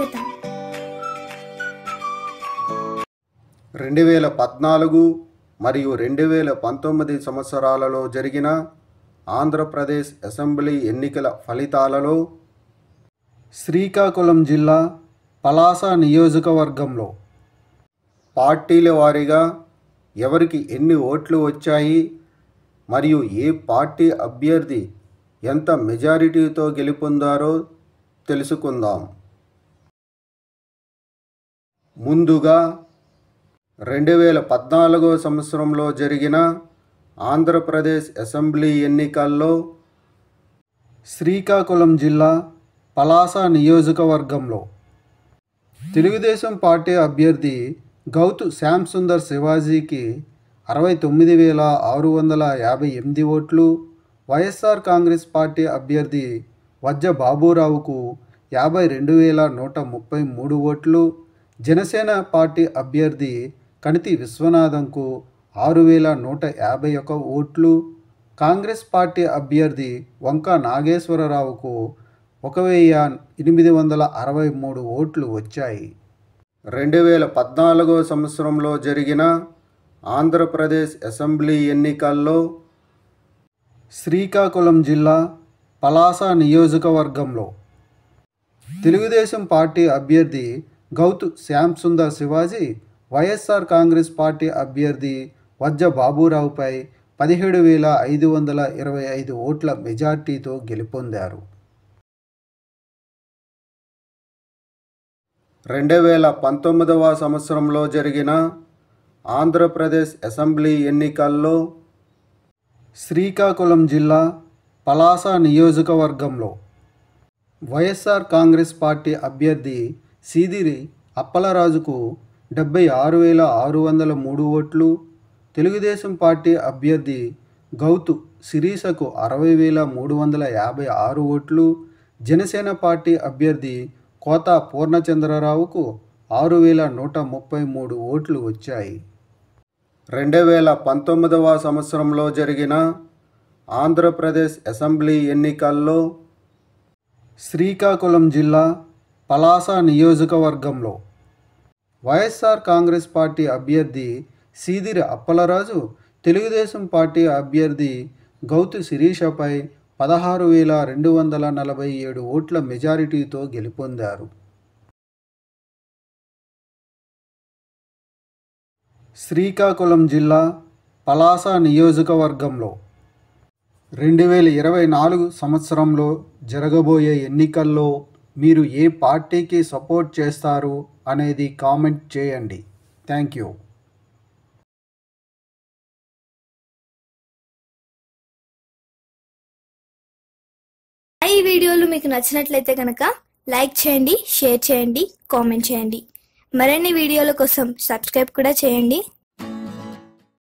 స్వాగతం. 2014 మరియు 2019 సంవత్సరాలలో జరిగిన ఆంధ్రప్రదేశ్ అసెంబ్లీ ఎన్నికల ఫలితాలలో శ్రీకాకుళం జిల్లా పలాస నియోజకవర్గంలో పార్టీల వారీగా ఎవరికి ఎన్ని ఓట్లు వచ్చాయి మరియు ఏ పార్టీ అభ్యర్థి ఎంత మెజారిటీతో గెలుపొందారో తెలుసుకుందాం. ముందుగా 2014 సంవత్సరంలో జరిగిన ఆంధ్రప్రదేశ్ అసెంబ్లీ ఎన్నికల్లో శ్రీకాకుళం జిల్లా పలాస నియోజకవర్గంలో తెలుగుదేశం పార్టీ అభ్యర్థి గౌతు శ్యామ్ సుందర్ శివాజీకి 69,658 ఓట్లు, వైఎస్ఆర్ కాంగ్రెస్ పార్టీ అభ్యర్థి వజ్జ బాబురావుకు 52,133 ఓట్లు, జనసేన పార్టీ అభ్యర్థి కణితి విశ్వనాథంకు 6,151 ఓట్లు, కాంగ్రెస్ పార్టీ అభ్యర్థి వంక నాగేశ్వరరావుకు 1,863 ఓట్లు వచ్చాయి. 2014 సంవత్సరంలో జరిగిన ఆంధ్రప్రదేశ్ అసెంబ్లీ ఎన్నికల్లో శ్రీకాకుళం జిల్లా పలాస నియోజకవర్గంలో తెలుగుదేశం పార్టీ అభ్యర్థి గౌతు శ్యామ్ సుందర్ శివాజీ వైఎస్ఆర్ కాంగ్రెస్ పార్టీ అభ్యర్థి వజ్జ బాబురావుపై 17,525 ఓట్ల మెజార్టీతో గెలుపొందారు. 2019 సంవత్సరంలో జరిగిన ఆంధ్రప్రదేశ్ అసెంబ్లీ ఎన్నికల్లో శ్రీకాకుళం జిల్లా పలాస నియోజకవర్గంలో వైఎస్ఆర్ కాంగ్రెస్ పార్టీ అభ్యర్థి సీదిరి అప్పలరాజుకు 76,603 ఓట్లు, తెలుగుదేశం పార్టీ అభ్యర్థి గౌతు శిరీషకు 60,356 ఓట్లు, జనసేన పార్టీ అభ్యర్థి కోత పూర్ణచంద్రరావుకు 6,133 ఓట్లు వచ్చాయి. 2019 సంవత్సరంలో జరిగిన ఆంధ్రప్రదేశ్ అసెంబ్లీ ఎన్నికల్లో శ్రీకాకుళం జిల్లా పలాస నియోజకవర్గంలో వైఎస్ఆర్ కాంగ్రెస్ పార్టీ అభ్యర్థి సీదిరి అప్పలరాజు తెలుగుదేశం పార్టీ అభ్యర్థి గౌతు శిరీషపై 16,247 ఓట్ల మెజారిటీతో గెలుపొందారు. శ్రీకాకుళం జిల్లా పలాస నియోజకవర్గంలో 2024 సంవత్సరంలో జరగబోయే ఎన్నికల్లో మీరు ఏ పార్టీకి సపోర్ట్ చేస్తారు అనేది కామెంట్ చేయండి. Thank you. ఈ వీడియోలు మీకు నచ్చినట్లయితే కనుక లైక్ చేయండి, షేర్ చేయండి, కామెంట్ చేయండి. మరిన్ని వీడియోల కోసం సబ్స్క్రైబ్ కూడా చేయండి.